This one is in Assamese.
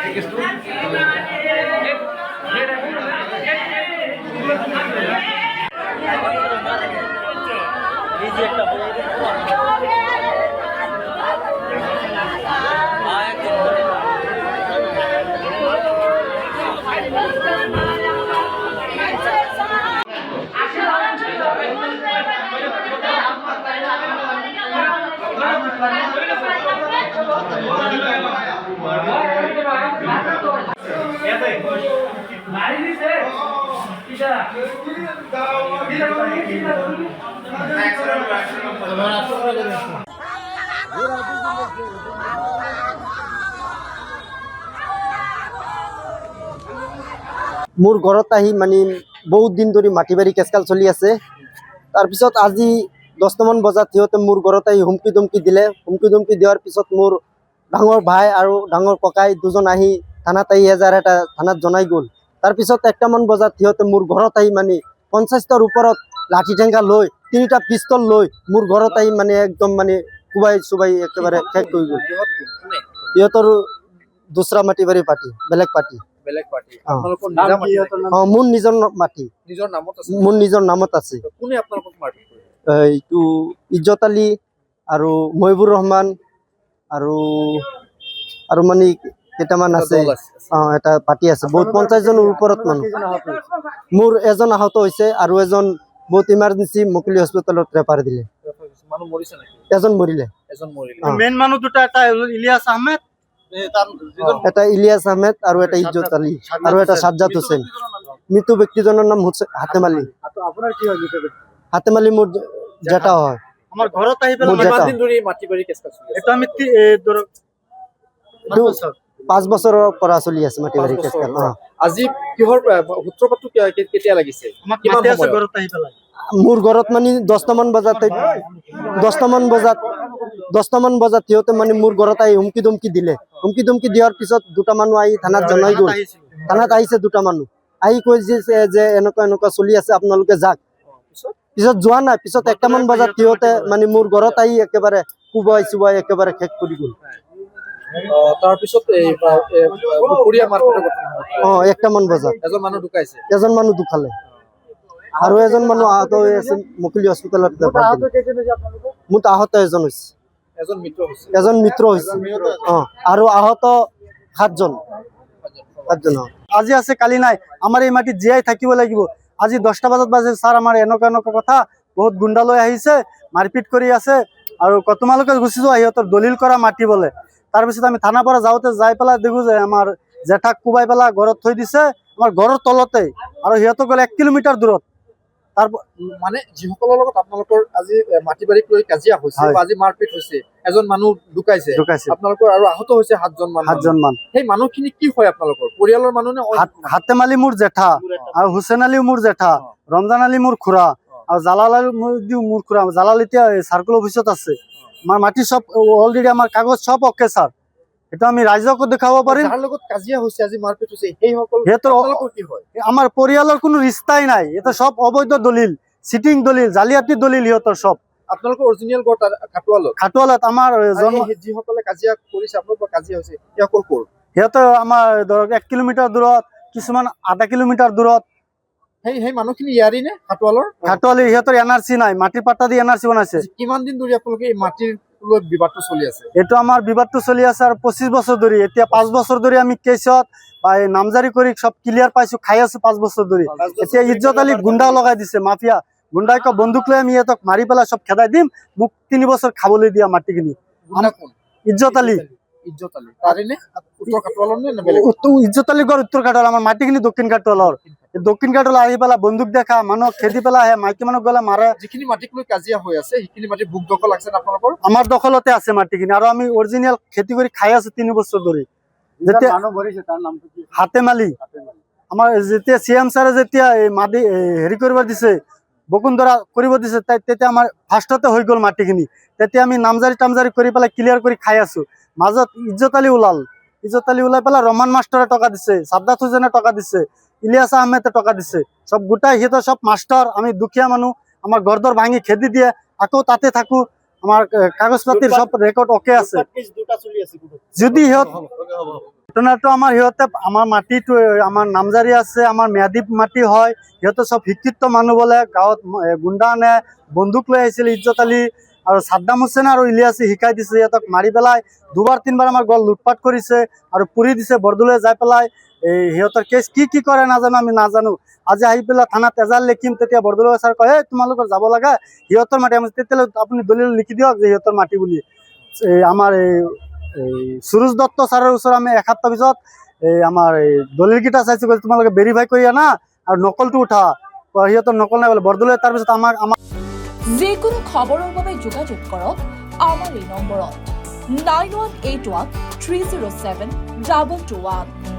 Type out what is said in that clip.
मोर घरत आही मानी बहुत दिन धरी माटी बारी केसकाल चली आछे। तार पिছত আজি 10টামান বজাত সিহঁতে मोर घरत आही हुमकी दुमकी दिले। हुमकी दुमकी दियार पिছত मोर डाঙर भाई और डाঙर ककाई दुजन आही थानात आही एजार एटा थानात जनाई गल। तार पिছত 1টামান বজাত সিহঁতে मोर घरत आही मानी 50টাৰ ওপৰত लाठी ঠেঙ্গা লৈ 3টা পিস্তল লৈ मोर घरत आही मानी एकदम मानी कुबाई सुबाई एकेबारे শেষ কৰি গল। সিহঁতৰ दूसरा माटी बारी पार्टी बेलेग पार्टी मोर निजर माटी मोर निजर नामत আছে। এইটো ইজ্জত আলী আৰু মহিবুৰ ৰহমান আৰু মানে কেটামান আছে। এটা পাৰ্টি আছে বহুত 50 জনেৰ উপৰত মানুহ। মোৰ এজন আহত হইছে আৰু এজন বহুত ইমার্জেন্সি মুকলি হসপিটালত রেফার দিলে। এজন মরিলে মেন মানুহ দুটা এটা ইলিয়াস আহমেদ এটা ইলিয়াস আহমেদ আর এটা ইজ্জত আলী আর এটা সাজ্জাদ হোসেন। মৃত ব্যক্তিজনের নাম হাতেম আলী। আপনার কি হয় হাতেম আলী মোর জেঠা হয়। আমার ঘরত আহি পেলাই কিমান দিন ধৰি মাটি বাৰী কেছ কাছ এটা আমি 5 বছৰৰ পৰা চলি আছে মাটি বাৰী কেছ কাছ। আজি কিহৰ সূত্ৰপাতটো কেতিয়া লাগিছে? আমাক কিমান আছে ঘরত আহি পেলাই মোর ঘরত মানে 10টামান বজাত সিহঁতে মানে মোর ঘরত আহি হুমকি দুমকি দিলে। হুমকি দুমকি দিয়ার পিছত দুটা মানুহ আহি থানাত জনাই গল। থানাত আহিছে দুটা মানুহ আহি কৈ যে এনেকুৱা এনেকুৱা চলি আছে আপোনালোকে যাক। পিছত যোৱা নাই। পিছত 1টামান বজাত সিহঁতে মানে মোৰ ঘৰত আহি একেবাৰে কুবাই চুবাই একেবাৰে শেষ কৰি গল। তাৰ পিছত এই পুৰিয়া মাৰপিটৰ ঘটনা 1টামান বজাত এজন মানুহ ঢুকাইছে। এজন মানুহ ঢুকালে আৰু এজন মানুহ আহত হৈ আছে মুকলি হসপিটালত। মোৰ আহত এজন হৈছে এজন মিত্ৰ হৈছে আৰু আহত 7জন। আজি আছে কালি নাই। আমাৰ এই মাটি জীয়াই থাকিব লাগিব। আজি 10টা বজাত বাজে স্যাৰ আমাৰ এনেকুৱা কথা বহুত গুণ্ডা লৈ আহিছে মাৰপিট কৰি আছে আৰু তোমালোকে গুচি যোৱা সিহঁতৰ দলিল কৰা মাটি বলে। তাৰ পিছত আমি থানাৰ পৰা যাওঁতে যাই পেলাই দেখো যে আমাৰ জেঠাক কুবাই পেলাই ঘৰত থৈ দিছে আমাৰ ঘৰৰ তলতে আৰু সিহঁতক গ'লে 1 কিলোমিটাৰ দূৰত। তাৰ মানে যিসকলৰ লগত আপোনালোকৰ আজি মাটি বাৰীক লৈ কাজিয়া হৈছে বা আজি মাৰপিট হৈছে এজন মানুহ ঢুকাইছে আপোনালোকৰ আৰু আহত হৈছে 7জন মান। সেই মানুহখিনি কি হয় আপোনালোকৰ পৰিয়ালৰ মানুহ নে? হাতেম আলী মোৰ জেঠা আৰু হুছেইন আলী মোৰ জেঠা, ৰমজান আলী মোৰ খুৰা আৰু জালাল আলী মোৰ খুৰা। জালাল এতিয়া সাৰ্কেল অফিসত আছে। আমাৰ মাটি সব অলৰেডি আমাৰ কাগজ সব ওকে স্যাৰ। এটা আমি ৰাইজকো দেখাব পাৰিম। যাৰ লগত কাজিয়া হৈছে আজি মাৰপিট হৈছে সেই সকল কি হয়? আমাৰ পৰিয়ালৰ কোনো ৰিস্তাই নাই। এটা সব অবৈধ দলিল সিটিং দলিল জালিয়াতি দলিল সিহঁতৰ সব। আপোনালোকৰ অৰিজিনাল ঘৰ খাটুৱালত আমাৰ যিসকলে কাজিয়া কৰিছে আপোনালোকৰ কাজিয়া হৈছে সেইসকল ক'ৰ? সিহঁতৰ আমাৰ ধৰক 1 কিলোমিটাৰ দূৰত কিছুমান আধা কিলোমিটাৰ দূৰত। সেই মানুহখিনি ইয়াৰি নে খাটুৱালি? সিহঁতৰ এনআৰসি নাই। মাটিৰ পাট্টা দি এনআৰসি বনাইছে। কিমান দিন ধৰি আপোনালোকে এই মাটিৰ লৈ বিবাদটো চলি আছে? এইটো আমাৰ বিবাদটো চলি আছে আৰু 25 বছৰ ধৰি। এতিয়া 5 বছৰ ধৰি আমি কেছত বা নামজাৰি কৰি সব ক্লিয়াৰ পাইছো খাই আছো 5 বছৰ ধৰি। এতিয়া ইজ্জত আলী গুণ্ডা লগাই দিছে মাফিয়া গুণ্ডাই কয় বন্দুক লৈ আমি ইহঁতক মাৰি পেলাই সব খেদাই দিম মোক 3 বছৰ খাবলৈ দিয়া মাটিখিনি। ইজ্জত আলী তাৰে নে উত্তৰ কাটৱালৰ নে বেলেগ? ইজ্জত আলী গড় উত্তৰ কাটৱাল। আমাৰ মাটিখিনি দক্ষিণ কাটৱালৰ। দক্ষিণ কাটৱাল আহি পেলাই বন্দুক দেখা মানুহক খেদি পেলাই আহে মাইকী মানুহ গলে মাৰে। যিখিনি মাটিক লৈ কাজিয়া হৈ আছে সেইখিনি মাটি বুক দখল আছে আপোনালোকৰ? আমাৰ দখলতে আছে মাটিখিনি আৰু আমি অৰিজিনাল খেতি কৰি খাই আছো 3 বছৰ ধৰি। যেতিয়া মানুহ মৰিছে তাৰ নামটো কি? হাতেম আলী। আমাৰ যেতিয়া সিএম ছাৰে যেতিয়া এই মাটি হেৰি কৰিব দিছে বকুন্ধৰা কৰিব দিছে তেতিয়া আমাৰ ফাৰ্ষ্টতে হৈ গ'ল মাটিখিনি। তেতিয়া আমি নামজাৰি টামজাৰি কৰি পেলাই ক্লিয়াৰ কৰি খাই আছো। মাজত ইজ্জত আলী ওলাই পেলাই ৰহমান মাষ্টৰে টকা দিছে, সাজ্জাদ হোসেনে টকা দিছে, ইলিয়াস আহমেদে টকা দিছে। সব গোটাই সিহঁতৰ সব মাস্টাৰ। আমি দুখীয়া মানুহ আমাৰ ঘৰ ভাঙি খেদি দিয়ে আকৌ তাতে থাকো। আমাৰ কাগজ পাতিৰ সব ৰেকৰ্ড ওকে আছে। যদি সিহঁত ঘটনাটো আমাৰ সিহঁতে আমাৰ মাটিটো আমাৰ নামজাৰি আছে, আমাৰ ম্যাদী মাটি হয়, সিহঁতে চব শিক্ষিত মানুহ বোলে, গাঁৱত গুণ্ডা আনে, বন্দুক লৈ আহিছিল ইজ্জত আলী আৰু ছাদ্দাম হুছেইন আৰু ইলিয়াসে শিকাই দিছে সিহঁতক মাৰি পেলাই 2-3 বাৰ আমাৰ ঘৰ লুটপাট কৰিছে আৰু পুৰি দিছে বৰদলৈ যাই পেলাই। এই সিহঁতৰ কেছ কি কৰে নাজানো, আমি নাজানো। আজি আহি পেলাই থানাত এজাল লিখিম, তেতিয়া বৰদলৈ ছাৰ কয় তোমালোকৰ যাব লাগে সিহঁতৰ মাটি, তেতিয়াহ'লে আপুনি দলিল লিখি দিয়ক যে সিহঁতৰ মাটি বুলি। আমাৰ এই সুৰুজ দত্ত ছাৰৰ ওচৰত আমি এসপ্তাহ পিছত আমাৰ দলিলকেইটা চাইছো, তোমালোকে ভেৰিফাই কৰি আনা আৰু নকলটো উঠা, সিহঁতৰ নকল নাই বোলে বৰদলৈ। তাৰপিছত আমাৰ যিকোনো খবৰৰ বাবে যোগাযোগ কৰক আমাৰ এই নম্বৰত 9181 307 221।